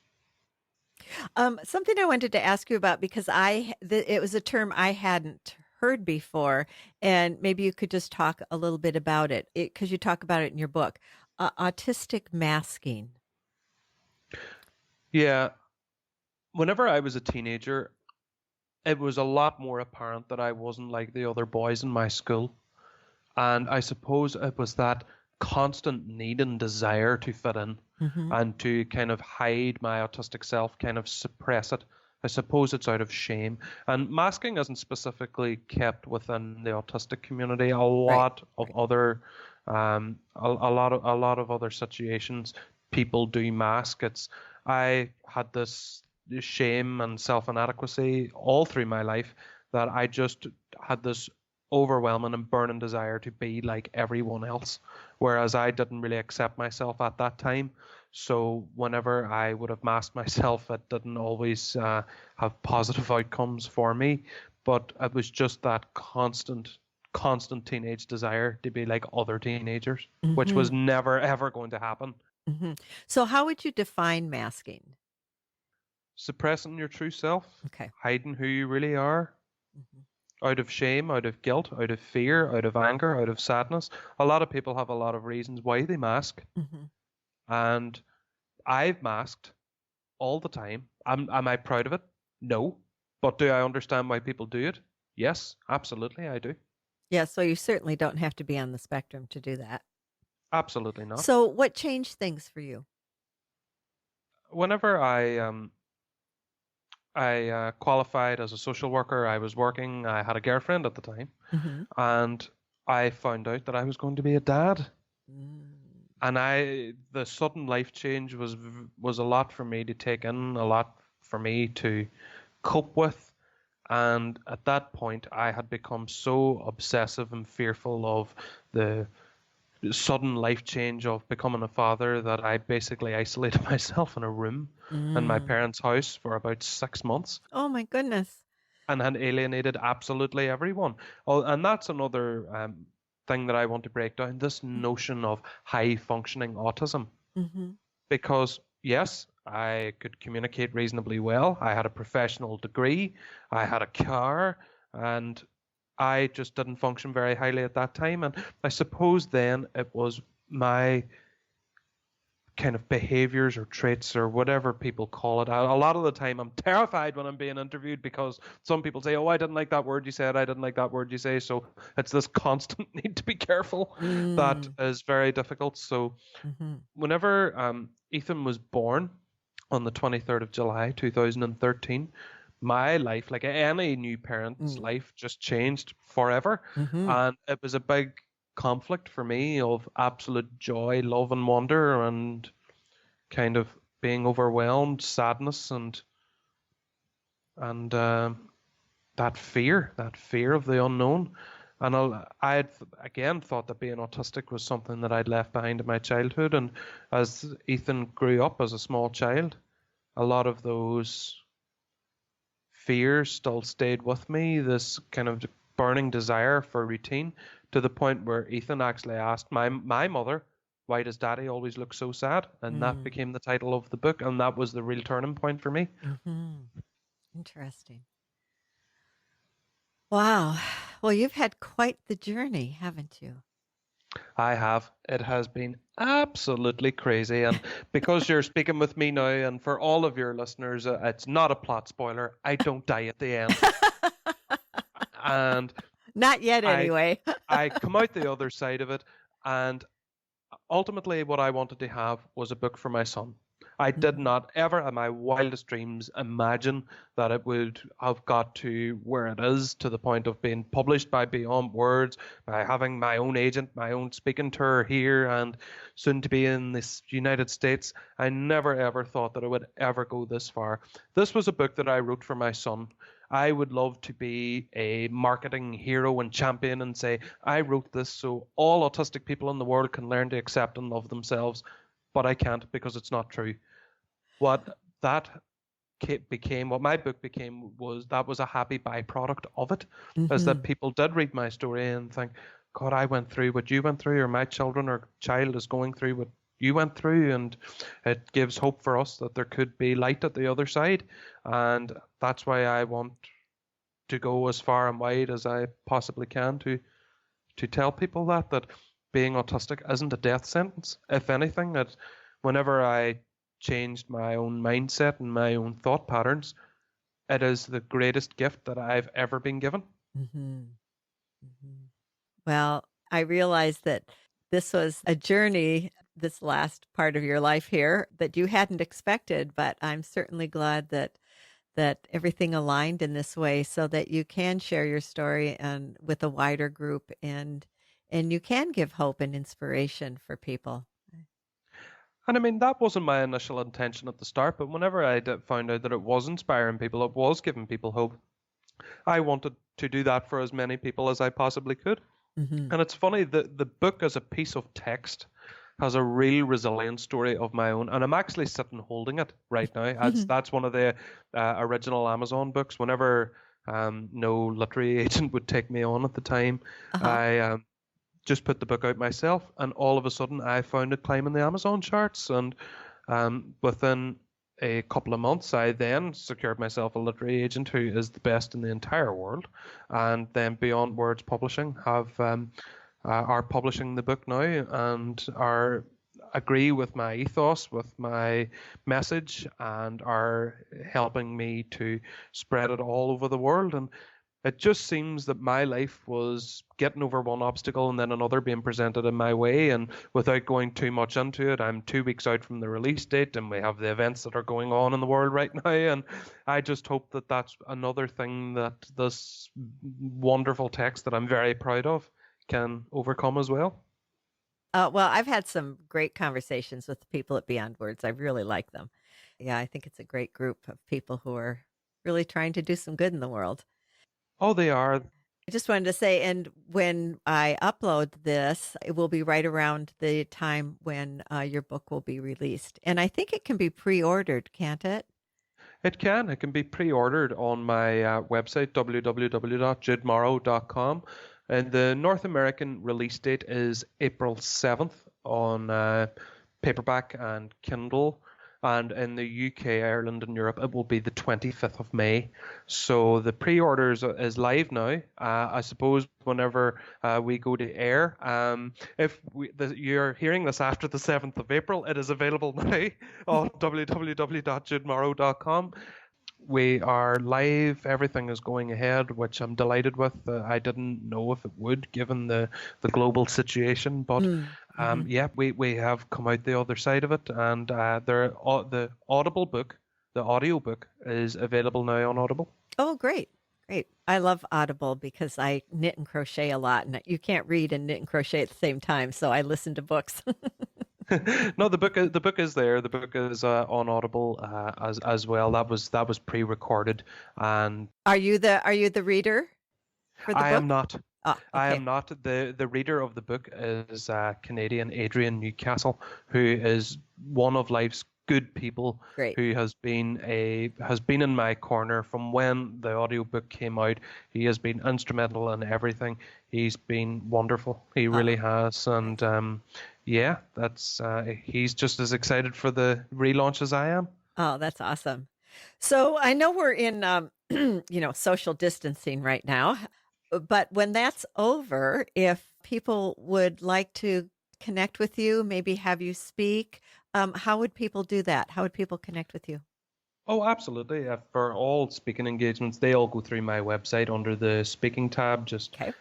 Something I wanted to ask you about because it was a term I hadn't heard before, and maybe you could just talk a little bit about it because you talk about it in your book, autistic masking. Yeah, whenever I was a teenager, it was a lot more apparent that I wasn't like the other boys in my school. And I suppose it was that constant need and desire to fit in Mm-hmm. and to kind of hide my autistic self, kind of suppress it. I suppose it's out of shame. And masking isn't specifically kept within the autistic community. A Right. lot of Right. other, a lot of other situations, people do mask. I had this shame and self-inadequacy all through my life that I just had this overwhelming and burning desire to be like everyone else, whereas I didn't really accept myself at that time. So whenever I would have masked myself, it didn't always have positive outcomes for me. But it was just that constant teenage desire to be like other teenagers, which Mm-hmm. was never ever going to happen. Mm-hmm. So, how would you define masking? Suppressing your true self, Okay. hiding who you really are, Mm-hmm. out of shame, out of guilt, out of fear, out of anger, out of sadness. A lot of people have a lot of reasons why they mask, Mm-hmm. and I've masked all the time. Am I proud of it? No. But do I understand why people do it? Yes, absolutely, I do. Yeah. So you certainly don't have to be on the spectrum to do that. Absolutely not. So, what changed things for you? Whenever I qualified as a social worker, I was working. I had a girlfriend at the time, Mm-hmm. and I found out that I was going to be a dad. Mm. And the sudden life change was a lot for me to take in, a lot for me to cope with. And at that point, I had become so obsessive and fearful of the sudden life change of becoming a father that I basically isolated myself in a room in my Mm. parents' house for about 6 months Oh my goodness. and had alienated absolutely everyone. Oh, and that's another thing that I want to break down, this notion of high functioning autism. Mm-hmm. Because, yes, I could communicate reasonably well. I had a professional degree, I had a car, and I just didn't function very highly at that time. And I suppose then it was my kind of behaviors or traits or whatever people call it. A lot of the time, I'm terrified when I'm being interviewed because some people say, "Oh, I didn't like that word you said. I didn't like that word you say." So it's this constant need to be careful that Mm. is very difficult. So Mm-hmm. whenever Ethan was born on the 23rd of July 2013, my life, like any new parent's Mm. life, just changed forever. Mm-hmm. And it was a big conflict for me of absolute joy, love, and wonder, and kind of being overwhelmed, sadness, and that fear of the unknown. And I had again thought that being autistic was something that I'd left behind in my childhood. And as Ethan grew up as a small child, a lot of those fears still stayed with me, this kind of burning desire for routine, to the point where Ethan actually asked my mother, "Why does Daddy always look so sad?" And that Mm. became the title of the book, and that was the real turning point for me. Mm-hmm. Interesting. Wow. Well, you've had quite the journey, haven't you? I have. It has been absolutely crazy. And because you're speaking with me now, and for all of your listeners, it's not a plot spoiler. I don't die at the end. And Not yet, I anyway. I come out the other side of it, and ultimately what I wanted to have was a book for my son. I did Mm-hmm. not ever in my wildest dreams imagine that it would have got to where it is, to the point of being published by Beyond Words, by having my own agent, my own speaking tour here, and soon to be in the United States. I never ever thought that it would ever go this far. This was a book that I wrote for my son. I would love to be a marketing hero and champion and say, I wrote this so all autistic people in the world can learn to accept and love themselves, but I can't because it's not true. What that became, what my book became, was that was a happy byproduct of it, is Mm-hmm. that people did read my story and think, God, I went through what you went through, or my children or child is going through what you went through, and it gives hope for us that there could be light at the other side. And that's why I want to go as far and wide as I possibly can to tell people that being autistic isn't a death sentence. If anything, that whenever I changed my own mindset and my own thought patterns, it is the greatest gift that I've ever been given. Mm-hmm. Mm-hmm. Well, I realize that this was a journey, this last part of your life here, that you hadn't expected, but I'm certainly glad that everything aligned in this way so that you can share your story and with a wider group and you can give hope and inspiration for people. And I mean, that wasn't my initial intention at the start, but whenever I found out that it was inspiring people, it was giving people hope, I wanted to do that for as many people as I possibly could. Mm-hmm. And it's funny, the book as a piece of text has a real resilient story of my own, and I'm actually sitting holding it right now. That's one of the original Amazon books. Whenever no literary agent would take me on at the time, Uh-huh. I just put the book out myself, and all of a sudden I found it climbing the Amazon charts. And within a couple of months, I then secured myself a literary agent who is the best in the entire world, and then Beyond Words Publishing are publishing the book now and are agree with my ethos, with my message, and are helping me to spread it all over the world. And it just seems that my life was getting over one obstacle and then another being presented in my way. And without going too much into it, I'm 2 weeks out from the release date, and we have the events that are going on in the world right now. And I just hope that that's another thing that this wonderful text that I'm very proud of can overcome as well. Well, I've had some great conversations with the people at Beyond Words. I really like them. Yeah, I think it's a great group of people who are really trying to do some good in the world. Oh, they are. I just wanted to say, and when I upload this, it will be right around the time when your book will be released. And I think it can be pre-ordered, can't it? It can. It can be pre-ordered on my website, www.judemorrow.com. And the North American release date is April 7th on paperback and Kindle. And in the UK, Ireland, and Europe, it will be the 25th of May. So the pre-orders is live now. I suppose whenever we go to air, if you're hearing this after the 7th of April, it is available now on www.judemorrow.com. We are live. Everything is going ahead, which I'm delighted with. I didn't know if it would, given the global situation, but yeah, we have come out the other side of it, and the Audible book, the audio book, is available now on Audible. Oh, great. Great. I love Audible because I knit and crochet a lot, and you can't read and knit and crochet at the same time, so I listen to books. No, the book is there. The book is on Audible as well. That was pre-recorded, and Are you the reader for the I book? am not. Oh, I okay. am not. The reader of the book is Canadian Adrian Newcastle, who is one of life's good people, Great. who has been in my corner from when the audiobook came out. He has been instrumental in everything. He's been wonderful. He really Oh, has. And yeah, that's he's just as excited for the relaunch as I am. oh, that's awesome. So I know we're in, social distancing right now, but when that's over, if people would like to connect with you, maybe have you speak, how would people do that? How would people connect with you? Oh, absolutely. For all speaking engagements, they all go through my website under the speaking tab, just Okay.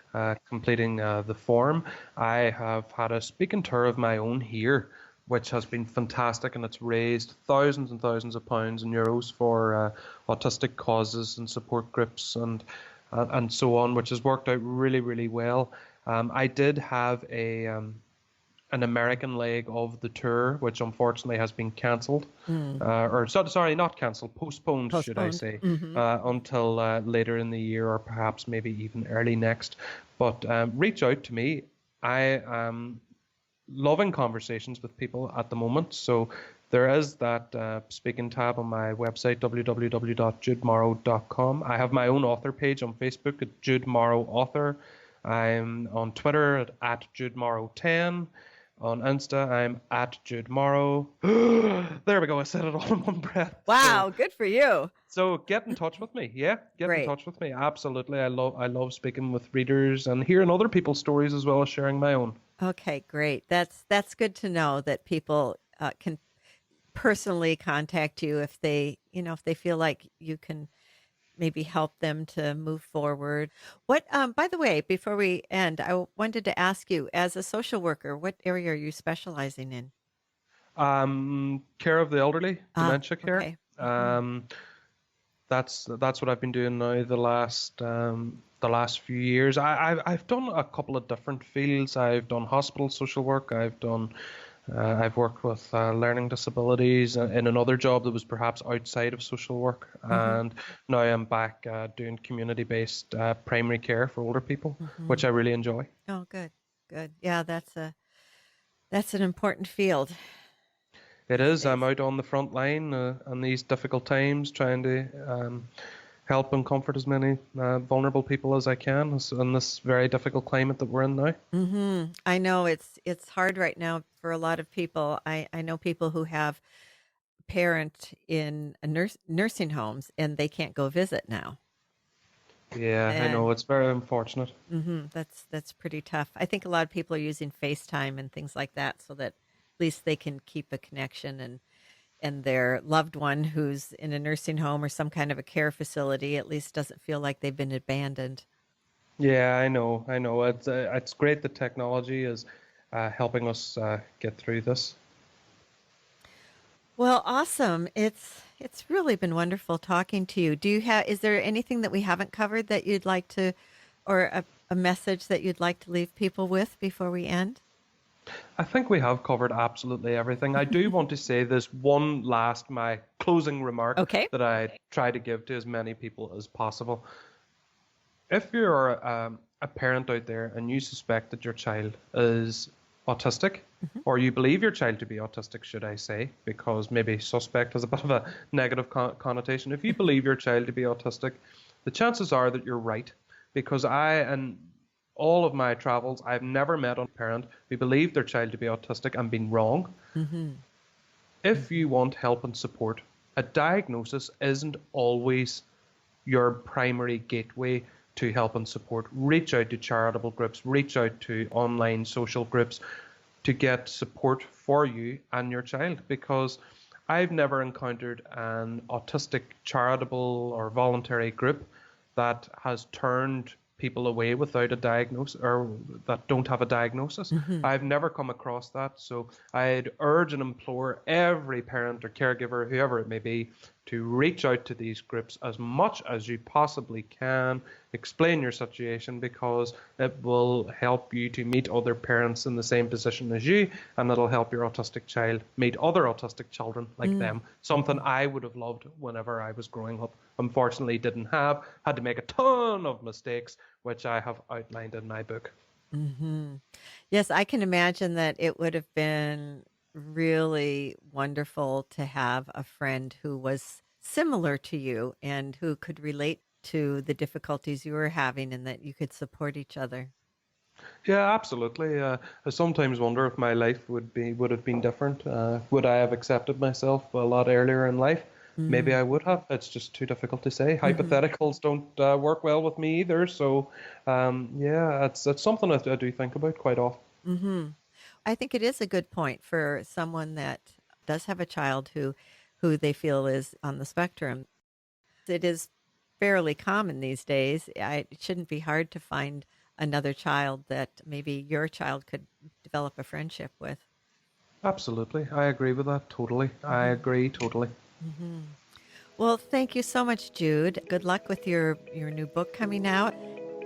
completing the form. I have had a speaking tour of my own here, which has been fantastic, and it's raised thousands and thousands of pounds and euros for autistic causes and support groups and so on, which has worked out really, really well. I did have an American leg of the tour, which unfortunately has been cancelled, Mm, sorry, not cancelled, postponed, should I postponed. say, Hmm. until later in the year or perhaps maybe even early next. But reach out to me. I am loving conversations with people at the moment. So there is that speaking tab on my website, www.judemorrow.com. I have my own author page on Facebook at Jude Morrow Author. I'm on Twitter at Jude Morrow 10. On Insta, I'm at Jude Morrow. There we go. I said it all in one breath. Wow, good for you. So get in touch with me. Yeah, get in Great. touch with me. Absolutely. I love speaking with readers and hearing other people's stories as well as sharing my own. Okay, great. That's good to know that people can personally contact you if they feel like you can maybe help them to move forward. What by the way, before we end, I wanted to ask you, as a social worker, what area are you specializing in? Care of the elderly, Ah, dementia care. okay. Mhm. Um, that's what I've been doing now the last few years. I've done a couple of different fields. I've done hospital social work. I've worked with learning disabilities in another job that was perhaps outside of social work, Mhm. and now I'm back doing community-based primary care for older people, which Mhm. I really enjoy. Oh, good. Good. Yeah, that's an important field It these is. I'm days. out on the front line in these difficult times, trying to help and comfort as many vulnerable people as I can in this very difficult climate that we're in now. I know it's hard right now for a lot of people. I know people who have parent in a nursing homes and they can't go visit now. Yeah, I And know. It's very unfortunate. that's pretty tough. I think a lot of people are using FaceTime and things like that so that at least they can keep a connection, and their loved one who's in a nursing home or some kind of a care facility at least doesn't feel like they've been abandoned. Yeah, I know. I know. It's great that technology is helping us get through this. Well, awesome. It's really been wonderful talking to you. Is there anything that we haven't covered that you'd like to, or a message that you'd like to leave people with before we end? I think we have covered absolutely everything. I do want to say this one last, my closing remark Okay. that I try to give to as many people as possible. If you're a parent out there and you suspect that your child is autistic, Mhm. or you believe your child to be autistic, should I say, because maybe suspect has a bit of a negative connotation. If you believe your child to be autistic, the chances are that you're right, because in all of my travels, I've never met a parent who believed their child to be autistic and been wrong. Mhm. If you Mhm. want help and support, a diagnosis isn't always your primary gateway to help and support. Reach out to charitable groups, reach out to online social groups to get support for you and your child, because I've never encountered an autistic charitable or voluntary group that has turned people away without a diagnosis or that don't have a diagnosis. Mhm. I've never come across that. So I'd urge and implore every parent or caregiver, whoever it may be, to reach out to these groups as much as you possibly can, explain your situation, because it will help you to meet other parents in the same position as you, and it'll help your autistic child meet other autistic children like Mm. them. Something Mhm. I would have loved whenever I was growing up. Unfortunately, didn't have, had to make a ton of mistakes, which I have outlined in my book. Mhm. Yes, I can imagine that it would have been really wonderful to have a friend who was similar to you and who could relate to the difficulties you were having and that you could support each other. Yeah, absolutely. I sometimes wonder if my life would have been different. Would I have accepted myself a lot earlier in life? Maybe Mm. I would have. It's just too difficult to say. Mhm. Hypotheticals don't work well with me either. So, yeah, it's something I do think about quite often. Mhm. I think it is a good point for someone that does have a child who they feel is on the spectrum. It is fairly common these days. It shouldn't be hard to find another child that maybe your child could develop a friendship with. Absolutely, I agree with that totally. I Mhm. agree totally. Mhm. Well, thank you so much, Jude. Good luck with your new book coming out.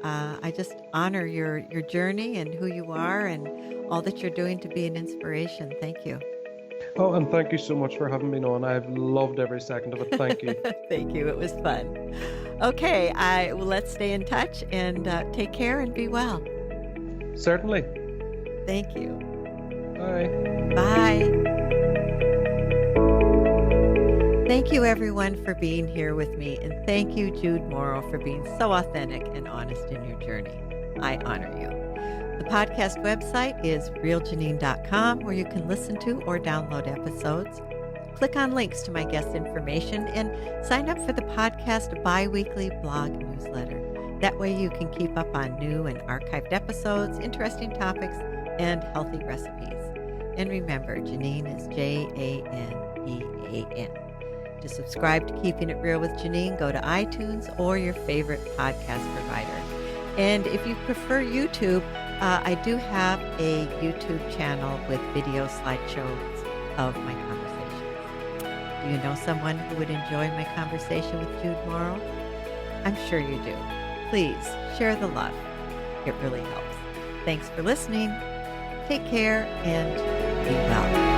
I just honor your journey and who you are and all that you're doing to be an inspiration. Thank you. Oh, and thank you so much for having me on. I've loved every second of it. Thank you. Thank you. It was fun. Okay, well, let's stay in touch and take care and be well. Certainly. Thank you. Bye. Bye. Thank you, everyone, for being here with me. And thank you, Jude Morrow, for being so authentic and honest in your journey. I honor you. The podcast website is realjanine.com, where you can listen to or download episodes. Click on links to my guest information and sign up for the podcast bi-weekly blog newsletter. That way you can keep up on new and archived episodes, interesting topics, and healthy recipes. And remember, Janine is Janean. To subscribe to Keeping It Real with Janine, go to iTunes or your favorite podcast provider. And if you prefer YouTube, I do have a YouTube channel with video slideshows of my conversations. Do you know someone who would enjoy my conversation with Jude Morrow? I'm sure you do. Please share the love. It really helps. Thanks for listening. Take care and be well.